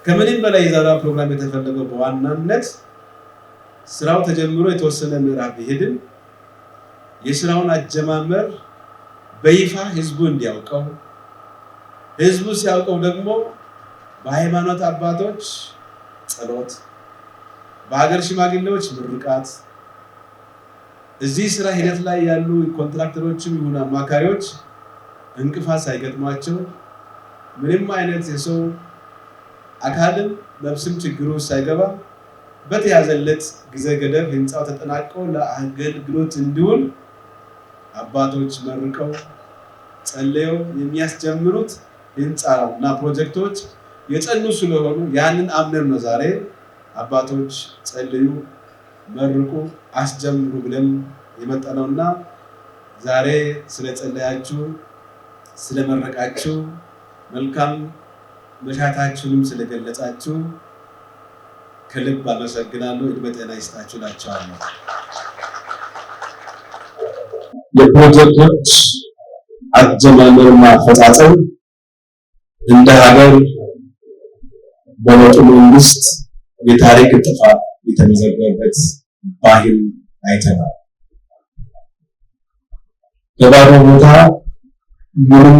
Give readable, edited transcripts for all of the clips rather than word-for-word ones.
ከምንም በላይ የዛሬው ፕሮግራም የተፈለገው በዋናነት ስራው ተጀምሮ የተወሰነ ምዕራፍ ቢሄድም የስራውን አጀማመር በይፋ ህዝቡ እንዲያውቀው፣ ህዝቡ ሲያውቀው ደግሞ በሃይማኖት አባቶች ጸሎት፣ በሀገር ሽማግሌዎች ምርቃት፣ እዚህ ስራ ሂደት ላይ ያሉ ኮንትራክተሮችም ይሁን አማካሪዎች እንቅፋት ሳይገጥማቸው ምንም አይነት የሰው አካልም ነፍስም ችግሩ ሳይገባ በተያዘለት ጊዜ ገደብ ህንጻው ተጠናቆ ለአገልግሎት እንዲውል አባቶች መርቀው ጸልየው የሚያስጀምሩት ህንጻና ፕሮጀክቶች የጸኑ ስለሆኑ ያንን አምነን ነው ዛሬ አባቶች ጸልዩ፣ መርቁ፣ አስጀምሩ ብለን የመጣነውና ዛሬ ስለጸለያችሁ ስለመረቃችሁ መልካም መሻታችሁንም ስለገለጻችሁ ከልብ አመሰግናለሁ። እድሜ ጤና ይስጣችሁ እላችኋለሁ። የፕሮጀክቶች አጀማመርና አፈጻጸም እንደ ሀገር በለውጡ መንግስት የታሪክ ጥፋት የተመዘገበበት ባህል አይተናል። በባዶ ቦታ ምንም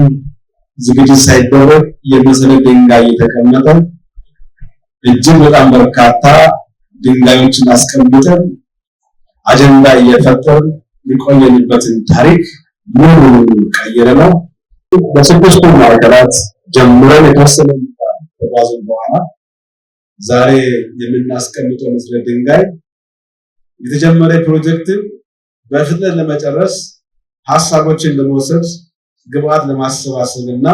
ዝግጅት ሳይደረግ የመሰረት ድንጋይ የተቀመጠ እጅግ በጣም በርካታ ድንጋዮችን አስቀምጠን አጀንዳ እየፈጠርን የቆየንበትን ታሪክ ሙሉ ቀይረናል። በስድስቱ ማዕከላት ጀምረን የተወሰነ ተጓዝን በኋላ ዛሬ የምናስቀምጠው መሰረት ድንጋይ የተጀመረ ፕሮጀክትን በፍጥነት ለመጨረስ ሀሳቦችን ለመውሰድ ግብአት ለማሰባሰብና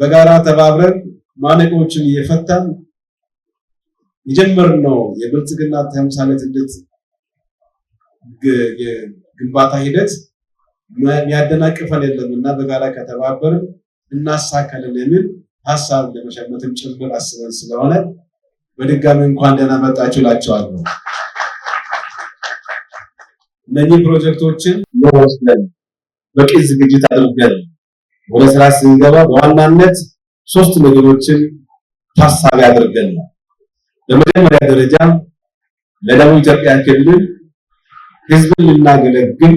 በጋራ ተባብረን ማነቆችን እየፈታን የጀመርነው የብልጽግና ተምሳሌትነት የግንባታ ሂደት የሚያደናቅፈን የለምና በጋራ ከተባበርን እናሳካለን የሚል ሀሳብ ለመሸመትም ጭምር አስበን ስለሆነ በድጋሚ እንኳን ደህና መጣችሁ እላችኋለሁ። እነዚህ ፕሮጀክቶችን ለወስደን በቂ ዝግጅት አድርገን ወደ ስራ ስንገባ በዋናነት ሶስት ነገሮችን ታሳቢ አድርገን ነው። በመጀመሪያ ደረጃ ለደቡብ ኢትዮጵያ ክልል ህዝብን ልናገለግል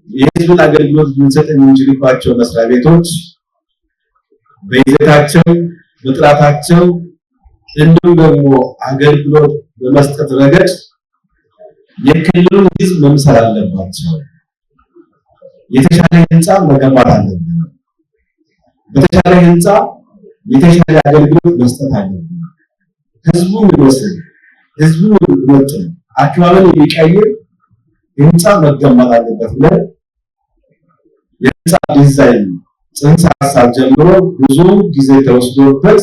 የህዝብን አገልግሎት ልንሰጥ የምንችልባቸው መስሪያ ቤቶች በይዘታቸው በጥራታቸው እንዲሁም ደግሞ አገልግሎት በመስጠት ረገድ የክልሉን ህዝብ መምሰል አለባቸው። የተሻለ ህንጻ መገንባት አለብን። በተሻለ ህንጻ የተሻለ አገልግሎት መስጠት አለብን። ህዝቡ ይወስን፣ ህዝቡ ይወጥን፣ አካባቢን የሚቀይር ህንጻ መገንባት አለበት ብለን የህንጻ ዲዛይን ጽንሰ ሀሳብ ጀምሮ ብዙ ጊዜ ተወስዶበት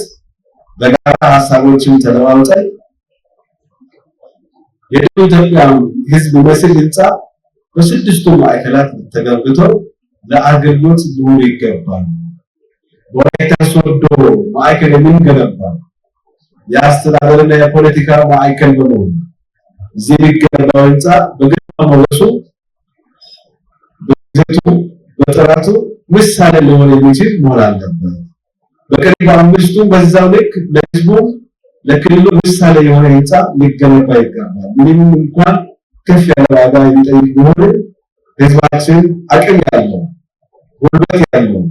በጋራ ሀሳቦችን ተለዋውጠን የደቡብ ኢትዮጵያ ህዝብ መስል ህንጻ በስድስቱ ማዕከላት ተገንብቶ ለአገልግሎት ሊውል ይገባል። በወላይታ ሶዶ ማዕከል የምንገነባ የአስተዳደርና የፖለቲካ ማዕከል በመሆኑ እዚህ የሚገነባው ህንጻ በግርማ ሞገሱ በይዘቱ በጥራቱ ምሳሌ ሊሆን የሚችል መሆን አለበት። በቀሪ አምስቱ በዛው ልክ ለህዝቡ ለክልሉ ምሳሌ የሆነ ህንጻ ሊገነባ ይገባል። ምንም እንኳን ከፍ ያለ ዋጋ የሚጠይቅ ቢሆን ህዝባችን አቅም ያለው ጉልበት ያለው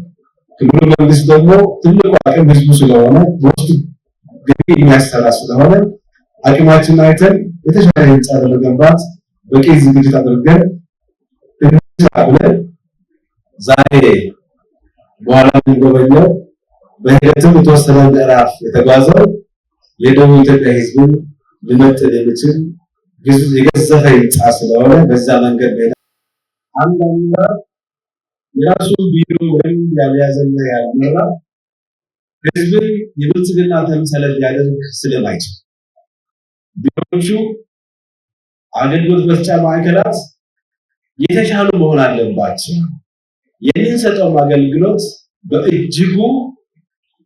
ክልሉ መንግስት ደግሞ ትልቁ አቅም ህዝቡ ስለሆነ በውስጡ ገቢ የሚያሰራ ስለሆነ አቅማችንን አይተን የተሻለ ህንጻ ለመገንባት በቂ ዝግጅት አድርገን ብለን ዛሬ በኋላ የምንጎበኘው በሂደትም የተወሰነ ምዕራፍ የተጓዘው የደቡብ ኢትዮጵያ ህዝብን ሊመጥን የሚችል የገዘፈ ህንጻ ስለሆነ በዛ መንገድ ነው። አንደኛ የራሱ ቢሮ ወይም ያልያዘና ያልመራ ህዝብን የብልጽግና ተምሳሌት ሊያደርግ ስለማይችል ቢሮዎቹ አገልግሎት መስጫ ማዕከላት የተሻሉ መሆን አለባቸው። የምንሰጠው አገልግሎት በእጅጉ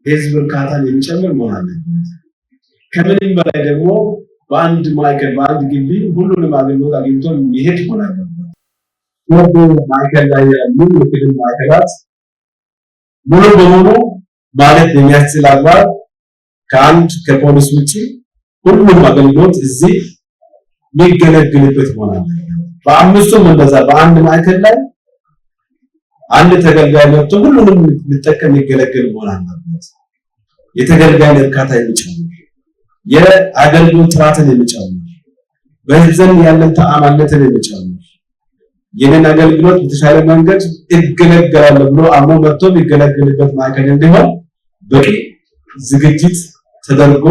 ህዝብ እርካታን የሚጨምር መሆን አለበት። ከምንም በላይ ደግሞ በአንድ ማዕከል በአንድ ግቢ ሁሉንም አገልግሎት አግኝቶ የሚሄድ መሆን አለበት። ወደ ማዕከል ላይ ያሉ የክልል ማዕከላት ሙሉ በሙሉ ማለት የሚያስችል አግባብ ከአንድ ከፖሊስ ውጪ ሁሉም አገልግሎት እዚህ የሚገለግልበት ይሆናል። በአምስቱም እንደዛ በአንድ ማዕከል ላይ አንድ ተገልጋይ መጥቶ ሁሉንም ሊጠቀም ይገለገል መሆን አለበት። የተገልጋይ እርካታ የሚጨምር የአገልግሎት ጥራትን የሚጨምር በህዝብ ዘንድ ያለን ተአማንነትን የሚጨምር የኔን አገልግሎት በተሻለ መንገድ እገለገላለሁ ብሎ አምኖ መጥቶ የሚገለገልበት ማዕከል እንዲሆን በቂ ዝግጅት ተደርጎ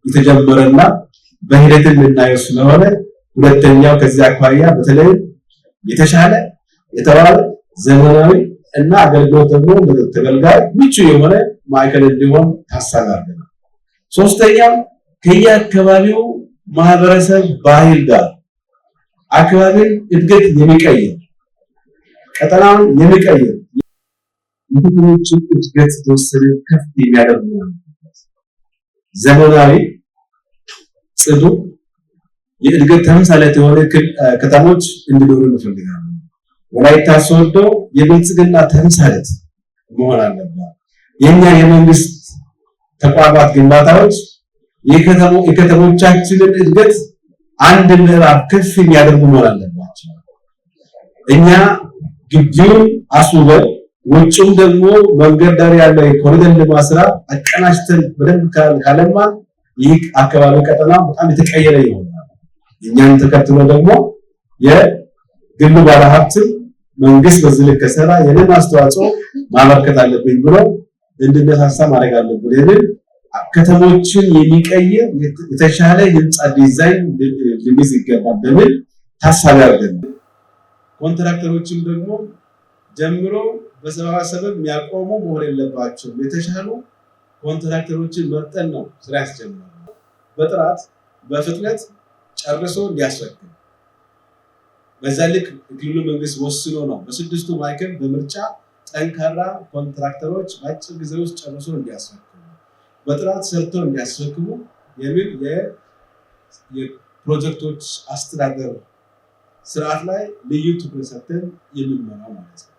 የተጀመረና በሂደት የምናየው ስለሆነ ሁለተኛው ከዚህ አኳያ በተለይ የተሻለ የተባለ ዘመናዊ እና አገልግሎት ደግሞ ለተገልጋይ ምቹ የሆነ ማዕከል እንዲሆን ታሳቢ አድርገናል። ሶስተኛው ከየአካባቢው ማህበረሰብ ባህል ጋር አካባቢን እድገት የሚቀይር ቀጠናውን የሚቀይር የከተሞችን እድገት ተወሰነ ከፍ የሚያደርግ ዘመናዊ ጽዱ የእድገት ተምሳሌት የሆነ ከተሞች እንዲኖሩ እንፈልጋለን። ወላይታ ሶዶ የብልጽግና ተምሳሌት መሆን አለበት። የኛ የመንግስት ተቋማት ግንባታዎች የከተሞቻችንን እድገት አንድ ምዕራፍ ከፍ የሚያደርጉ መሆን አለባቸው። እኛ ግቢውን አስውበን ውጭም ደግሞ መንገድ ዳር ያለ የኮሪደር ልማት ስራ አቀናጅተን በደንብ ካለማ ይህ አካባቢ ቀጠና በጣም የተቀየረ ይሆናል። እኛን ተከትሎ ደግሞ የግሉ ባለሀብትም መንግስት በዚህ ልክ ከሰራ የኔን አስተዋጽኦ ማበርከት አለብኝ ብሎ እንድነሳሳ ማድረግ አለብን። ይሄን ከተሞችን የሚቀይር የተሻለ ህንጻ ዲዛይን ሊይዝ ይገባል በሚል ታሳቢ አድርገን ኮንትራክተሮችም ደግሞ ጀምሮ በሰበብ የሚያቆሙ መሆን የለባቸው። የተሻሉ ኮንትራክተሮችን መርጠን ነው ስራ ያስጀምራል። በጥራት በፍጥነት ጨርሶ እንዲያስረክብ በዛ ልክ ክልሉ መንግስት ወስኖ ነው በስድስቱ ማዕከል በምርጫ ጠንካራ ኮንትራክተሮች በአጭር ጊዜ ውስጥ ጨርሶ እንዲያስረክቡ በጥራት ሰርቶ እንዲያስረክቡ የሚል የፕሮጀክቶች አስተዳደር ስርዓት ላይ ልዩ ትኩረት ሰጥተን የምንመራው ማለት ነው።